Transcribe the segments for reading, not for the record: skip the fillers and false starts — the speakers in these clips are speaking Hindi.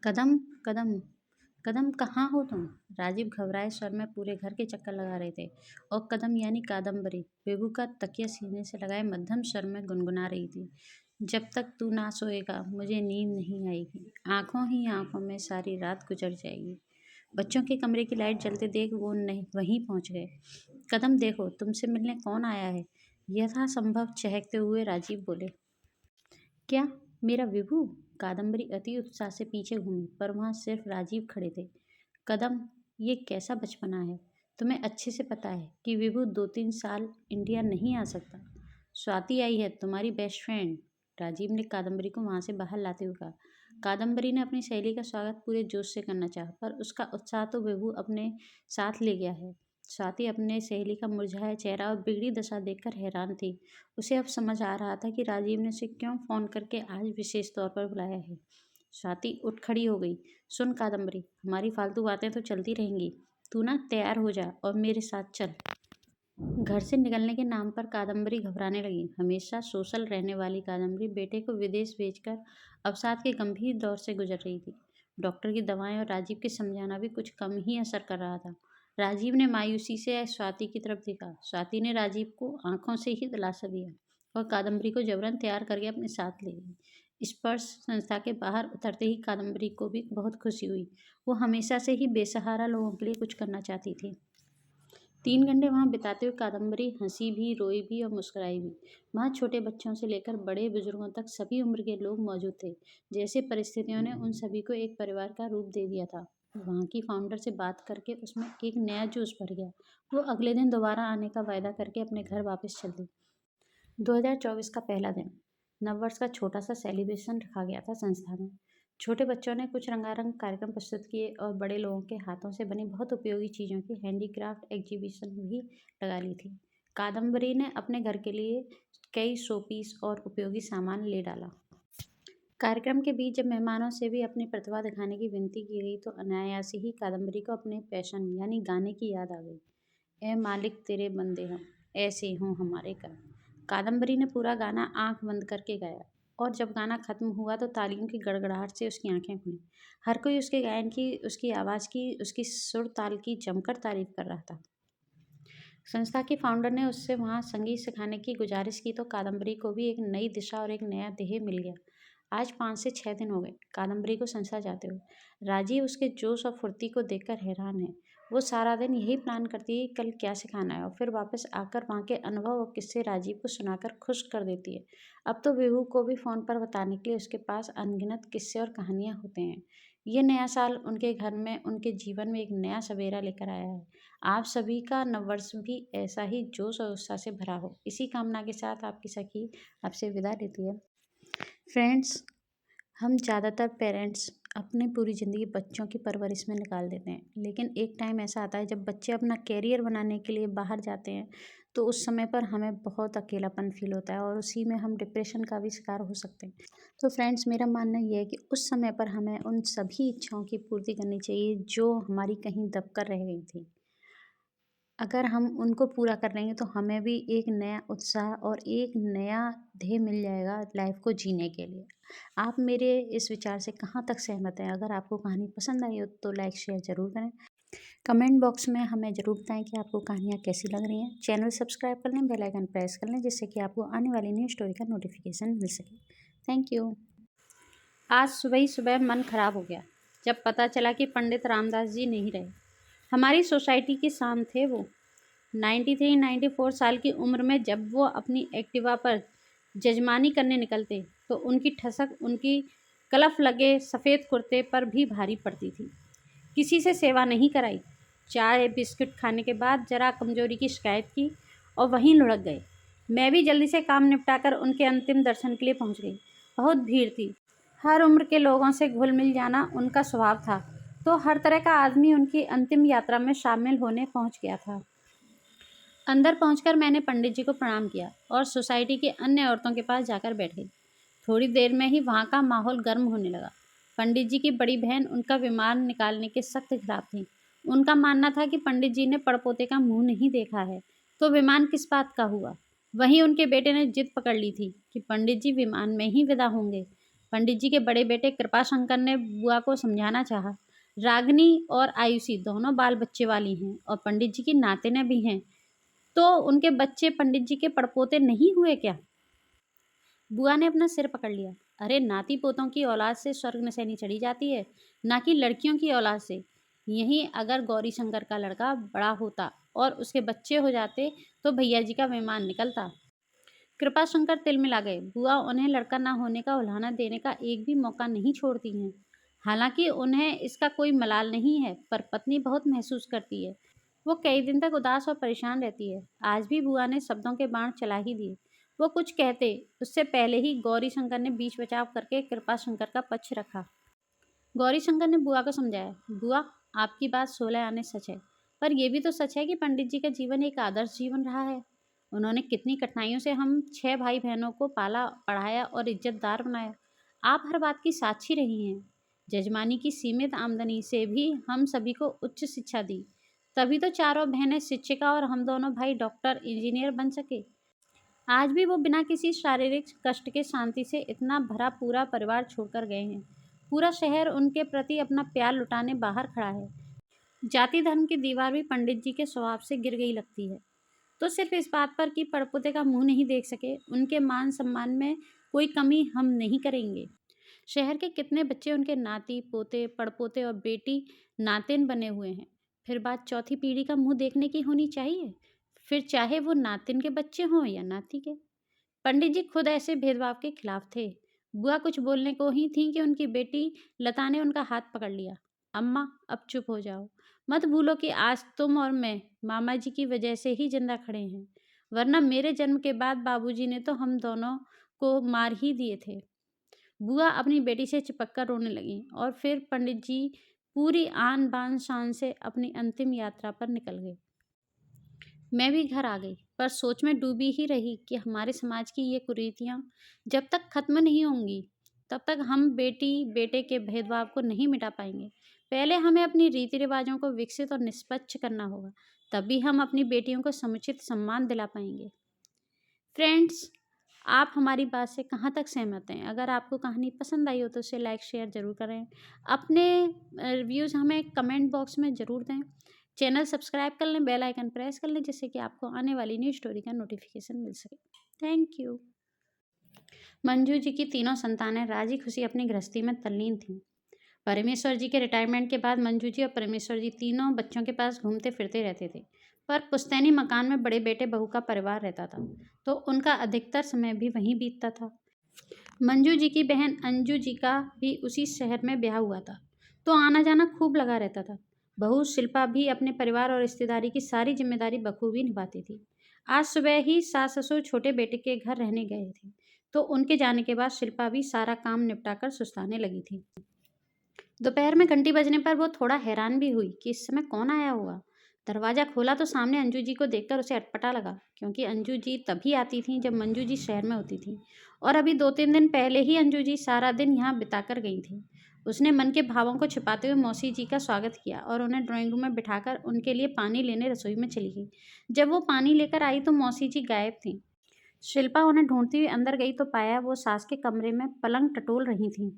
कदम, कदम, कदम कहाँ हो तुम? राजीव घबराए स्वर में पूरे घर के चक्कर लगा रहे थे। और कदम यानी कादम्बरी बेबू का तकिया सीने से लगाए मध्यम स्वर में गुनगुना रही थी। जब तक तू ना सोएगा मुझे नींद नहीं आएगी। आंखों ही आंखों में सारी रात गुजर जाएगी। बच्चों के कमरे की लाइट जलते देख वो नहीं वहीं पहुंच गए। कदम देखो तुमसे मिलने कौन आया है? यथासंभव चहकते हुए राजीव बोले। क्या? मेरा विभू? कादम्बरी अति उत्साह से पीछे घूमी पर वहां सिर्फ राजीव खड़े थे। कदम, ये कैसा बचपना है? तुम्हें अच्छे से पता है कि विभू 2-3 साल इंडिया नहीं आ सकता। स्वाति आई है, तुम्हारी बेस्ट फ्रेंड। राजीव ने कादम्बरी को वहां से बाहर लाते हुए कहा। कादम्बरी ने अपनी सहेली का स्वागत पूरे जोश से करना चाहा पर उसका उत्साह तो विभू अपने साथ ले गया है। स्वाति अपने सहेली का मुरझाया चेहरा और बिगड़ी दशा देखकर हैरान थी। उसे अब समझ आ रहा था कि राजीव ने उसे क्यों फ़ोन करके आज विशेष तौर पर बुलाया है। स्वाति उठ खड़ी हो गई। सुन कादम्बरी, हमारी फालतू बातें तो चलती रहेंगी। तू ना तैयार हो जा और मेरे साथ चल। घर से निकलने के नाम पर कादम्बरी घबराने लगी। हमेशा सोशल रहने वाली कादम्बरी बेटे को विदेश भेजकर अवसाद के गंभीर दौर से गुजर रही थी। डॉक्टर की दवाएं और राजीव के समझाना भी कुछ कम ही असर कर रहा था। राजीव ने मायूसी से स्वाति की तरफ देखा। स्वाति ने राजीव को आंखों से ही दिलासा दिया और कादम्बरी को जबरन तैयार करके अपने साथ ले गई। स्पर्श संस्था के बाहर उतरते ही कादम्बरी को भी बहुत खुशी हुई। वो हमेशा से ही बेसहारा लोगों के लिए कुछ करना चाहती थी। 3 घंटे वहाँ बिताते हुए कादम्बरी हंसी भी, रोई भी और मुस्कुराई भी। वहाँ छोटे बच्चों से लेकर बड़े बुजुर्गों तक सभी उम्र के लोग मौजूद थे। जैसे परिस्थितियों ने उन सभी को एक परिवार का रूप दे दिया था। वहाँ की फाउंडर से बात करके उसमें एक नया जोश भर गया। वो अगले दिन दोबारा आने का वायदा करके अपने घर वापस चल दी। 2024 का पहला दिन। नववर्ष का छोटा सा सेलिब्रेशन रखा गया था संस्था में। छोटे बच्चों ने कुछ रंगारंग कार्यक्रम प्रस्तुत किए और बड़े लोगों के हाथों से बनी बहुत उपयोगी चीज़ों की हैंडीक्राफ्ट एग्जीबिशन भी लगा ली थी। कादम्बरी ने अपने घर के लिए कई शोपीस और उपयोगी सामान ले डाला। कार्यक्रम के बीच जब मेहमानों से भी अपनी प्रतिभा दिखाने की विनती की गई तो अनायास ही कादम्बरी को अपने पैशन यानी गाने की याद आ गई। ए मालिक तेरे बंदे हम, ऐसे हों हमारे कर्म। कादम्बरी ने पूरा गाना आंख बंद करके गाया और जब गाना खत्म हुआ तो तालियों की गड़गड़ाहट से उसकी आंखें खुली। हर कोई उसके गायन की, उसकी आवाज़ की, उसकी सुर ताल की जमकर तारीफ कर रहा था। संस्था के फाउंडर ने उससे वहाँ संगीत सिखाने की गुजारिश की तो कादम्बरी को भी एक नई दिशा और एक नया ध्येय मिल गया। आज 5 से 6 दिन हो गए कादम्बरी को संस्था जाते हुए। राजीव उसके जोश और फुर्ती को देखकर हैरान है। वो सारा दिन यही प्लान करती है कि कल क्या सिखाना है और फिर वापस आकर वहाँ के अनुभव और किस्से राजीव को सुनाकर खुश कर देती है। अब तो विभू को भी फ़ोन पर बताने के लिए उसके पास अनगिनत किस्से और कहानियाँ होते हैं। ये नया साल उनके घर में, उनके जीवन में एक नया सवेरा लेकर आया है। आप सभी का नववर्ष भी ऐसा ही जोश और उत्साह से भरा हो। इसी कामना के साथ आपकी सखी आपसे विदा लेती है। फ्रेंड्स, हम ज़्यादातर पेरेंट्स अपनी पूरी ज़िंदगी बच्चों की परवरिश में निकाल देते हैं, लेकिन एक टाइम ऐसा आता है जब बच्चे अपना कैरियर बनाने के लिए बाहर जाते हैं तो उस समय पर हमें बहुत अकेलापन फील होता है और उसी में हम डिप्रेशन का भी शिकार हो सकते हैं। तो फ्रेंड्स, मेरा मानना ये है कि उस समय पर हमें उन सभी इच्छाओं की पूर्ति करनी चाहिए जो हमारी कहीं दब कर रह गई थी। अगर हम उनको पूरा कर लेंगे तो हमें भी एक नया उत्साह और एक नया ध्येय मिल जाएगा लाइफ को जीने के लिए। आप मेरे इस विचार से कहाँ तक सहमत हैं? अगर आपको कहानी पसंद आई हो तो लाइक शेयर ज़रूर करें। कमेंट बॉक्स में हमें ज़रूर बताएं कि आपको कहानियाँ कैसी लग रही हैं। चैनल सब्सक्राइब कर लें, बेल आइकन प्रेस कर लें जिससे कि आपको आने वाली न्यू स्टोरी का नोटिफिकेशन मिल सके। Thank you. आज सुबह ही सुबह मन खराब हो गया जब पता चला कि पंडित रामदास जी नहीं रहे। हमारी सोसाइटी के शान थे वो। 93-94 साल की उम्र में जब वो अपनी एक्टिवा पर जजमानी करने निकलते तो उनकी ठसक उनकी कलफ लगे सफ़ेद कुर्ते पर भी भारी पड़ती थी। किसी से सेवा नहीं कराई। चाय बिस्किट खाने के बाद जरा कमजोरी की शिकायत की और वहीं लुढ़क गए। मैं भी जल्दी से काम निपटाकर उनके अंतिम दर्शन के लिए पहुंच गई। बहुत भीड़ थी। हर उम्र के लोगों से घुल मिल जाना उनका स्वभाव था, तो हर तरह का आदमी उनकी अंतिम यात्रा में शामिल होने पहुंच गया था। अंदर पहुंचकर मैंने पंडित जी को प्रणाम किया और सोसाइटी की अन्य औरतों के पास जाकर बैठ गई। थोड़ी देर में ही वहाँ का माहौल गर्म होने लगा। पंडित जी की बड़ी बहन उनका विमान निकालने के सख्त खिलाफ थी। उनका मानना था कि पंडित जी ने पड़पोते का मुंह नहीं देखा है तो विमान किस बात का हुआ। वहीं उनके बेटे ने जिद पकड़ ली थी कि पंडित जी विमान में ही विदा होंगे। पंडित जी के बड़े बेटे कृपाशंकर ने बुआ को समझाना चाहा, रागिनी और आयुषी दोनों बाल बच्चे वाली हैं और पंडित जी की नातिनें भी हैं, तो उनके बच्चे पंडित जी के पड़पोते नहीं हुए क्या? बुआ ने अपना सिर पकड़ लिया। अरे नाती पोतों की औलाद से स्वर्ग नसैनी चढ़ी जाती है, ना कि लड़कियों की औलाद से। यहीं अगर गौरी शंकर का लड़का बड़ा होता और उसके बच्चे हो जाते तो भैया जी का मेहमान निकलता। कृपाशंकर तिलमिला गए। बुआ उन्हें लड़का ना होने का उल्हाना देने का एक भी मौका नहीं छोड़ती हैं। हालांकि उन्हें इसका कोई मलाल नहीं है, पर पत्नी बहुत महसूस करती है। वो कई दिन तक उदास और परेशान रहती है। आज भी बुआ ने शब्दों के बाण चला ही दिए। वो कुछ कहते उससे पहले ही गौरी शंकर ने बीच बचाव करके कृपाशंकर का पक्ष रखा। गौरी शंकर ने बुआ को समझाया, बुआ आपकी बात 16 आने सच है, पर यह भी तो सच है कि पंडित जी का जीवन एक आदर्श जीवन रहा है। उन्होंने कितनी कठिनाइयों से हम 6 भाई बहनों को पाला, पढ़ाया और इज्जतदार बनाया। आप हर बात की साक्षी रही हैं। जजमानी की सीमित आमदनी से भी हम सभी को उच्च शिक्षा दी, तभी तो चारों बहनें शिक्षिका और हम दोनों भाई डॉक्टर इंजीनियर बन सके। आज भी वो बिना किसी शारीरिक कष्ट के शांति से इतना भरा पूरा परिवार छोड़कर गए हैं। पूरा शहर उनके प्रति अपना प्यार लुटाने बाहर खड़ा है। जाति धर्म की दीवार भी पंडित जी के स्वभाव से गिर गई लगती है। तो सिर्फ इस बात पर कि पड़पोते का मुंह नहीं देख सके, उनके मान सम्मान में कोई कमी हम नहीं करेंगे। शहर के कितने बच्चे उनके नाती पोते पड़पोते और बेटी नातिन बने हुए हैं। फिर बात चौथी पीढ़ी का मुंह देखने की होनी चाहिए, फिर चाहे वो नातिन के बच्चे हों या नाती के। पंडित जी खुद ऐसे भेदभाव के खिलाफ थे। बुआ कुछ बोलने को ही थी कि उनकी बेटी लता ने उनका हाथ पकड़ लिया। अम्मा अब चुप हो जाओ, मत भूलो कि आज तुम और मैं मामा जी की वजह से ही जिंदा खड़े हैं, वरना मेरे जन्म के बाद बाबूजी ने तो हम दोनों को मार ही दिए थे। बुआ अपनी बेटी से चिपक कर रोने लगी और फिर पंडित जी पूरी आन बान शान से अपनी अंतिम यात्रा पर निकल गए। मैं भी घर आ गई, पर सोच में डूबी ही रही कि हमारे समाज की ये कुरीतियाँ जब तक खत्म नहीं होंगी, तब तक हम बेटी बेटे के भेदभाव को नहीं मिटा पाएंगे। पहले हमें अपनी रीति रिवाजों को विकसित और निष्पक्ष करना होगा, तभी हम अपनी बेटियों को समुचित सम्मान दिला पाएंगे। फ्रेंड्स, आप हमारी बात से कहाँ तक सहमत हैं? अगर आपको कहानी पसंद आई हो तो उसे लाइक शेयर ज़रूर करें। अपने रिव्यूज़ हमें कमेंट बॉक्स में ज़रूर दें। चैनल सब्सक्राइब कर लें, बेल आइकन प्रेस कर लें, जिससे कि आपको आने वाली न्यू स्टोरी का नोटिफिकेशन मिल सके। Thank you. मंजू जी की तीनों संतानें राजी खुशी अपनी गृहस्थी में तल्लीन थीं। परमेश्वर जी के रिटायरमेंट के बाद मंजू जी और परमेश्वर जी तीनों बच्चों के पास घूमते फिरते रहते थे, पर पुश्तैनी मकान में बड़े बेटे बहू का परिवार रहता था, तो उनका अधिकतर समय भी वहीं बीतता था। मंजू जी की बहन अंजू जी का भी उसी शहर में ब्याह हुआ था, तो आना जाना खूब लगा रहता था। बहू शिल्पा भी अपने परिवार और रिश्तेदारी की सारी जिम्मेदारी बखूबी निभाती थी। आज सुबह ही सास ससुर छोटे बेटे के घर रहने गए थे, तो उनके जाने के बाद शिल्पा भी सारा काम निपटाकर सुस्ताने लगी थी। दोपहर में घंटी बजने पर वो थोड़ा हैरान भी हुई कि इस समय कौन आया होगा। दरवाज़ा खोला तो सामने अंजू जी को देखकर उसे अटपटा लगा, क्योंकि अंजू जी तभी आती थीं जब मंजू जी शहर में होती थी, और अभी 2-3 दिन पहले ही अंजू जी सारा दिन यहाँ बिताकर गई थी। उसने मन के भावों को छिपाते हुए मौसी जी का स्वागत किया और उन्हें ड्राइंग रूम में बिठाकर उनके लिए पानी लेने रसोई में चली गई। जब वो पानी लेकर आई तो मौसी जी गायब थी। शिल्पा उन्हें ढूंढती हुई अंदर गई तो पाया वो सास के कमरे में पलंग टटोल रही थी।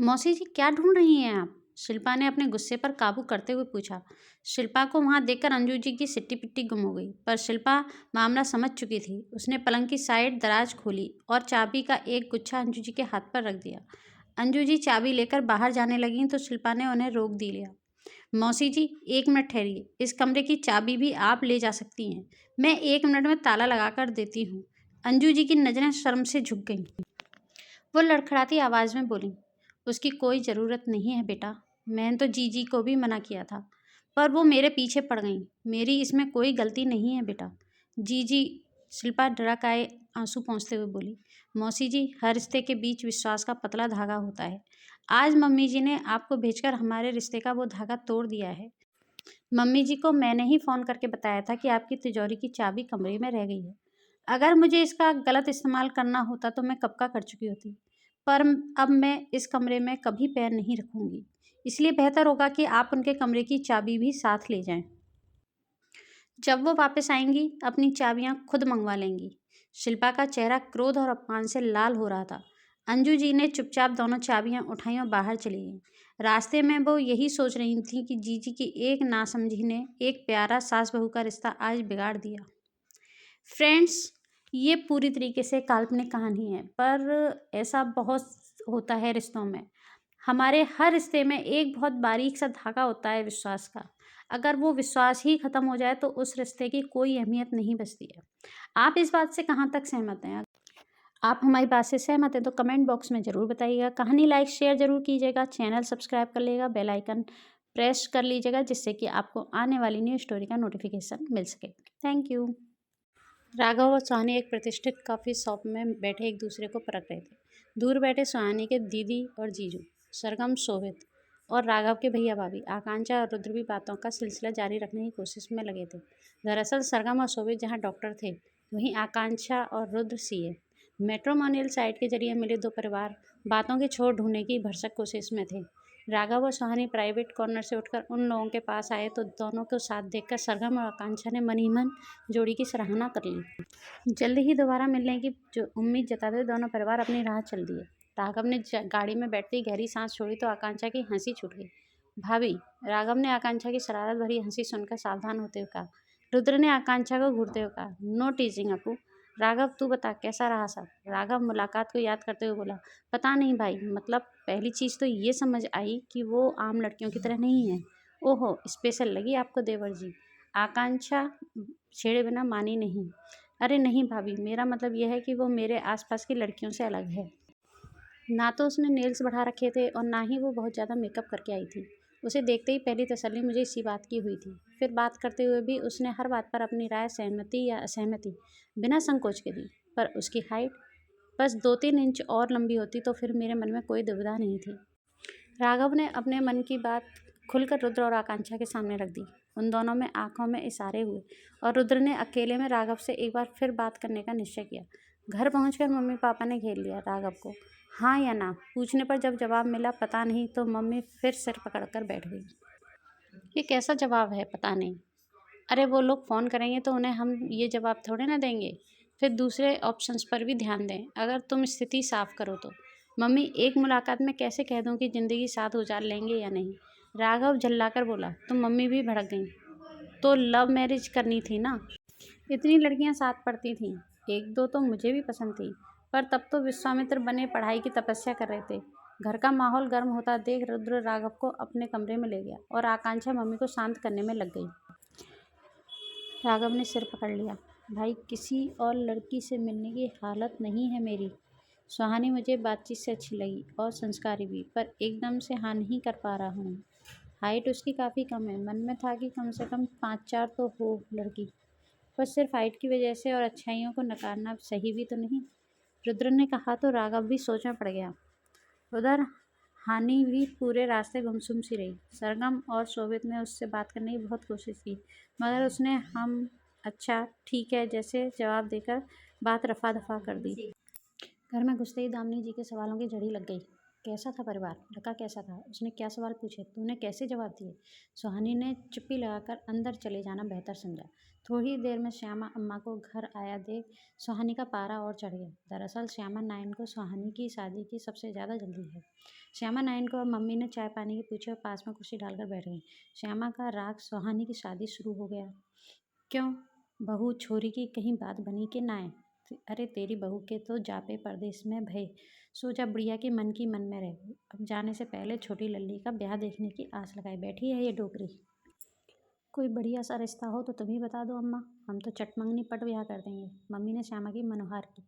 मौसी जी क्या ढूंढ रही हैं आप? शिल्पा ने अपने गुस्से पर काबू करते हुए पूछा। शिल्पा को वहां देखकर अंजू जी की सिट्टी पिट्टी गुम हो गई, पर शिल्पा मामला समझ चुकी थी। उसने पलंग की साइड दराज खोली और चाबी का एक गुच्छा अंजू जी के हाथ पर रख दिया। अंजू जी चाबी लेकर बाहर जाने लगीं तो शिल्पा ने उन्हें रोक दिया। मौसी जी, 1 मिनट ठहरिए, इस कमरे की चाबी भी आप ले जा सकती हैं। मैं 1 मिनट में ताला लगा कर देती हूँ। अंजू जी की नजरें शर्म से झुक गईं। वो लड़खड़ाती आवाज़ में बोली, उसकी कोई ज़रूरत नहीं है बेटा। मैंने तो जीजी को भी मना किया था, पर वो मेरे पीछे पड़ गई। मेरी इसमें कोई गलती नहीं है बेटा। जीजी, शिल्पा डरक आए आंसू पोंछते हुए बोली। मौसी जी, हर रिश्ते के बीच विश्वास का पतला धागा होता है। आज मम्मी जी ने आपको भेजकर हमारे रिश्ते का वो धागा तोड़ दिया है। मम्मी जी को मैंने ही फ़ोन करके बताया था कि आपकी तिजोरी की चाबी कमरे में रह गई है। अगर मुझे इसका गलत इस्तेमाल करना होता तो मैं कब का कर चुकी होती, पर अब मैं इस कमरे में कभी पैर नहीं रखूंगी। इसलिए बेहतर होगा कि आप उनके कमरे की चाबी भी साथ ले जाएं। जब वो वापस आएंगी अपनी चाबियां खुद मंगवा लेंगी। शिल्पा का चेहरा क्रोध और अपमान से लाल हो रहा था। अंजू जी ने चुपचाप दोनों चाबियां उठाई और बाहर चली गईं। रास्ते में वो यही सोच रही थी कि जीजी की एक नासमझी ने एक प्यारा सास बहू का रिश्ता आज बिगाड़ दिया। फ्रेंड्स, ये पूरी तरीके से काल्पनिक कहानी है, पर ऐसा बहुत होता है रिश्तों में। हमारे हर रिश्ते में एक बहुत बारीक सा धागा होता है विश्वास का। अगर वो विश्वास ही खत्म हो जाए तो उस रिश्ते की कोई अहमियत नहीं बचती है। आप इस बात से कहाँ तक सहमत हैं? आप हमारी बात से सहमत हैं तो कमेंट बॉक्स में ज़रूर बताइएगा। कहानी लाइक शेयर ज़रूर कीजिएगा, चैनल सब्सक्राइब कर लीजिएगा, बेल आइकन प्रेस कर लीजिएगा, जिससे कि आपको आने वाली न्यू स्टोरी का नोटिफिकेशन मिल सके। Thank you. राघव और सुहानी एक प्रतिष्ठित कॉफ़ी शॉप में बैठे एक दूसरे को परख रहे थे। दूर बैठे सुहानी के दीदी और जीजू, सरगम, शोभित और राघव के भैया भाभी, आकांक्षा और रुद्र भी बातों का सिलसिला जारी रखने की कोशिश में लगे थे। दरअसल सरगम और शोभित जहाँ डॉक्टर थे, वहीं आकांक्षा और रुद्र सीए। मैट्रिमोनियल साइट के जरिए मिले दो परिवार बातों के छोर ढूंढने की भरसक कोशिश में थे। राघव और सुहानी प्राइवेट कॉर्नर से उठकर उन लोगों के पास आए तो दोनों को साथ देखकर सरगम और आकांक्षा ने मन ही मन जोड़ी की सराहना कर ली। जल्द ही दोबारा मिलने की जो उम्मीद जताते हुए दोनों परिवार अपनी राह चल दिए। राघव ने गाड़ी में बैठते ही गहरी सांस छोड़ी तो आकांक्षा की हंसी छूट गई। भाभी, राघव ने आकांक्षा की शरारत भरी हंसी सुनकर सावधान होते हुए कहा। रुद्र ने आकांक्षा को घूरते हुए कहा, नो टीजिंग अपू। राघव, तू बता कैसा रहा सब? राघव मुलाकात को याद करते हुए बोला, पता नहीं भाई, मतलब पहली चीज़ तो ये समझ आई कि वो आम लड़कियों की तरह नहीं है। ओहो, स्पेशल लगी आपको देवर जी? आकांक्षा छेड़े बिना मानी नहीं। अरे नहीं भाभी, मेरा मतलब यह है कि वो मेरे आसपास की लड़कियों से अलग है। ना तो उसने नेल्स बढ़ा रखे थे और ना ही वो बहुत ज़्यादा मेकअप करके आई थी। उसे देखते ही पहली तसल्ली मुझे इसी बात की हुई थी। फिर बात करते हुए भी उसने हर बात पर अपनी राय, सहमति या असहमति बिना संकोच के दी। पर उसकी हाइट बस 2-3 इंच और लंबी होती तो फिर मेरे मन में कोई दुविधा नहीं थी। राघव ने अपने मन की बात खुलकर रुद्र और आकांक्षा के सामने रख दी। उन दोनों में आंखों में इशारे हुए और रुद्र ने अकेले में राघव से एक बार फिर बात करने का निश्चय किया। घर पहुंचकर मम्मी पापा ने घेर लिया राघव को। हाँ या ना पूछने पर जब जवाब मिला पता नहीं, तो मम्मी फिर सिर पकड़कर बैठ गई। ये कैसा जवाब है, पता नहीं? अरे वो लोग फ़ोन करेंगे तो उन्हें हम ये जवाब थोड़े ना देंगे। फिर दूसरे ऑप्शंस पर भी ध्यान दें, अगर तुम स्थिति साफ करो तो। मम्मी, एक मुलाकात में कैसे कह दूं कि ज़िंदगी साथ गुजार लेंगे या नहीं? राघव झल्लाकर बोला तो मम्मी भी भड़क गईं। तो लव मैरिज करनी थी ना? इतनी लड़कियां साथ पढ़ती थीं, एक दो तो मुझे भी पसंद थी, पर तब तो विश्वामित्र बने पढ़ाई की तपस्या कर रहे थे। घर का माहौल गर्म होता देख रुद्र राघव को अपने कमरे में ले गया और आकांक्षा मम्मी को शांत करने में लग गई। राघव ने सिर पकड़ लिया। भाई, किसी और लड़की से मिलने की हालत नहीं है मेरी। सुहानी मुझे बातचीत से अच्छी लगी और संस्कारी भी, पर एकदम से हाँ नहीं कर पा रहा हूँ। हाइट उसकी काफ़ी कम है, मन में था कि कम से कम 5-4 तो हो लड़की, पर सिर्फ हाइट की वजह से और अच्छाइयों को नकारना सही भी तो नहीं। रुद्र ने कहा तो राघव भी सोच में पड़ गया। उधर हानि भी पूरे रास्ते गुमसुम सी रही। सरगम और शोभित ने उससे बात करने की बहुत कोशिश की, मगर उसने हम अच्छा ठीक है जैसे जवाब देकर बात रफा दफा कर दी। घर में घुसते ही दामिनी जी के सवालों की झड़ी लग गई। कैसा था परिवार? लड़का कैसा था? उसने क्या सवाल पूछे? तूने कैसे जवाब दिए? सुहानी ने चुप्पी लगाकर अंदर चले जाना बेहतर समझा। थोड़ी देर में श्यामा अम्मा को घर आया देख सुहानी का पारा और चढ़ गया। दरअसल श्यामा नाइन को सुहानी की शादी की सबसे ज़्यादा जल्दी है। श्यामा नाइन को अब मम्मी ने चाय पानी की पूछे और पास में कुर्सी डालकर बैठ गई। श्यामा का राग सुहानी की शादी शुरू हो गया। क्यों? बहू छोरी की कहीं बात बनी कि ना? अरे तेरी बहू के तो जापे परदेश में भय, सोचा बुढ़िया के मन की मन में रहे। अब जाने से पहले छोटी लल्ली का ब्याह देखने की आस लगाए बैठी है ये डोकरी। कोई बढ़िया सा रिश्ता हो तो तुम ही बता दो अम्मा, हम तो चटमंगनी पट ब्याह कर देंगे। मम्मी ने श्यामा की मनोहार की।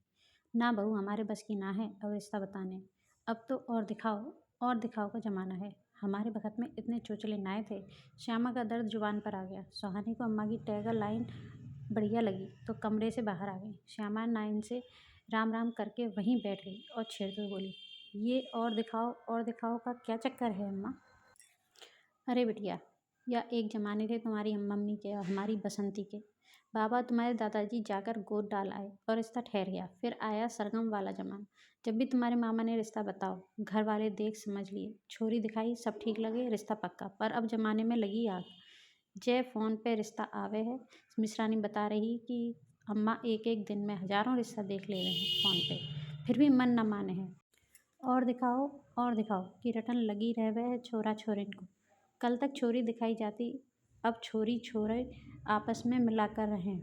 ना बहू, हमारे बस की ना है अब रिश्ता बताने। अब तो और दिखाओ, और दिखाओ का ज़माना है। हमारे वक्त में इतने चोचले नाए थे। श्यामा का दर्द जुबान पर आ गया। सुहानी को अम्मा की टैगर लाइन बढ़िया लगी तो कमरे से बाहर आ गई। श्यामा नाइन से राम राम करके वहीं बैठ गई और छेड़ते हुए बोली, ये और दिखाओ का क्या चक्कर है अम्मा? अरे बिटिया, या एक ज़माने थे तुम्हारी मम्मी के और हमारी बसंती के। बाबा तुम्हारे दादाजी जाकर गोद डाल आए और रिश्ता ठहर गया। फिर आया सरगम वाला जमाना। जब भी तुम्हारे मामा ने रिश्ता बताओ, घर वाले देख समझ लिए, छोरी दिखाई, सब ठीक लगे, रिश्ता पक्का। पर अब जमाने में लगी आग। जय फ़ोन पे रिश्ता आवे है। मिश्रानी बता रही कि अम्मा एक एक दिन में हज़ारों रिश्ता देख ले रहे हैं फ़ोन पे, फिर भी मन न माने हैं। और दिखाओ कि रटन लगी रहवे है छोरा छोरिन को। कल तक छोरी दिखाई जाती, अब छोरी छोरे आपस में मिलाकर रहें।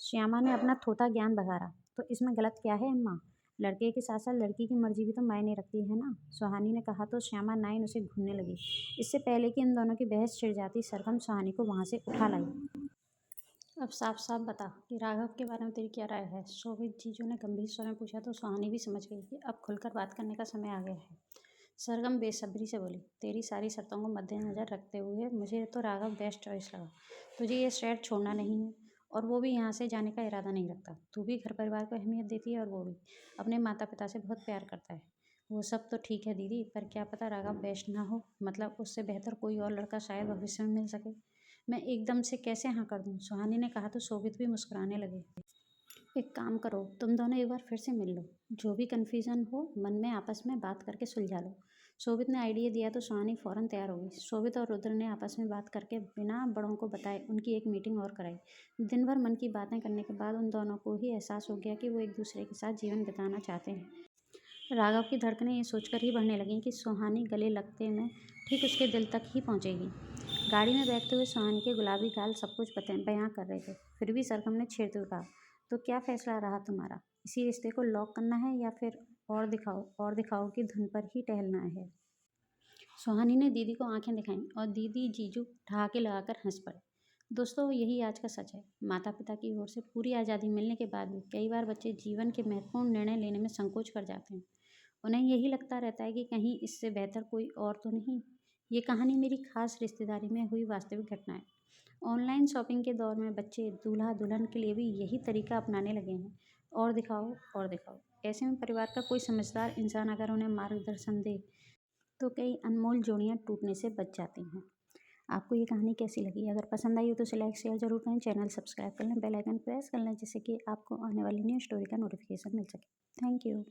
श्यामा ने अपना थोथा ज्ञान बघारा। तो इसमें गलत क्या है अम्मा? लड़के के साथ साथ लड़की की मर्जी भी तो मायने रखती है ना। सुहानी ने कहा तो श्यामा नाइन उसे घूरने लगी। इससे पहले कि इन दोनों की बहस छिड़ जाती, सरगम सुहानी को वहां से उठा लाई। अब साफ साफ बता कि राघव के बारे में तेरी क्या राय है? शोभित जीजू ने गंभीर स्वर में पूछा तो सुहानी भी समझ गई कि अब खुलकर बात करने का समय आ गया है। सरगम बेसब्री से बोली, तेरी सारी शर्तों को मद्देनजर रखते हुए मुझे तो राघव बेस्ट चॉइस लगा। तुझे ये शहर छोड़ना नहीं है और वो भी यहाँ से जाने का इरादा नहीं रखता। तू भी घर परिवार को अहमियत देती है और वो भी अपने माता पिता से बहुत प्यार करता है। वो सब तो ठीक है दीदी, पर क्या पता राघव बेस्ट ना हो, मतलब उससे बेहतर कोई और लड़का शायद भविष्य में मिल सके। मैं एकदम से कैसे हाँ कर दूँ? सुहानी ने कहा तो शोभित भी मुस्कुराने लगे। एक काम करो, तुम दोनों एक बार फिर से मिल लो। जो भी कन्फ्यूजन हो मन में आपस में बात करके सुलझा लो। शोभित ने आइडिया दिया तो सुहानी फौरन तैयार हो गई। शोभित और रुद्र ने आपस में बात करके बिना बड़ों को बताए उनकी एक मीटिंग और कराई। दिन भर मन की बातें करने के बाद उन दोनों को ही एहसास हो गया कि वो एक दूसरे के साथ जीवन बिताना चाहते हैं। राघव की धड़कनें ये सोचकर ही बढ़ने लगीं कि सुहानी गले लगते में ठीक उसके दिल तक ही पहुंचेगी। गाड़ी में बैठते हुए सुहानी के गुलाबी गाल सब कुछ बयां कर रहे थे। फिर भी सरगम ने छेड़ते हुए कहा, तो क्या फैसला रहा तुम्हारा? इसी रिश्ते को लॉक करना है या फिर और दिखाओ की धुन पर ही टहलना है? सुहानी ने दीदी को आंखें दिखाईं और दीदी जीजू ठहाके लगाकर हंस पड़े। दोस्तों, यही आज का सच है। माता पिता की ओर से पूरी आज़ादी मिलने के बाद भी कई बार बच्चे जीवन के महत्वपूर्ण निर्णय लेने में संकोच कर जाते हैं। उन्हें यही लगता रहता है कि कहीं इससे बेहतर कोई और तो नहीं। ये कहानी मेरी खास रिश्तेदारी में हुई वास्तविक घटना है। ऑनलाइन शॉपिंग के दौर में बच्चे दूल्हा दुल्हन के लिए भी यही तरीका अपनाने लगे हैं। और दिखाओ और दिखाओ। ऐसे में परिवार का कोई समझदार इंसान अगर उन्हें मार्गदर्शन दे तो कई अनमोल जोड़ियां टूटने से बच जाती हैं। आपको ये कहानी कैसी लगी? अगर पसंद आई हो तो उसे लाइक शेयर जरूर करें, चैनल सब्सक्राइब कर लें, बेल आइकन प्रेस कर लें जिससे कि आपको आने वाली न्यू स्टोरी का नोटिफिकेशन मिल सके। Thank you.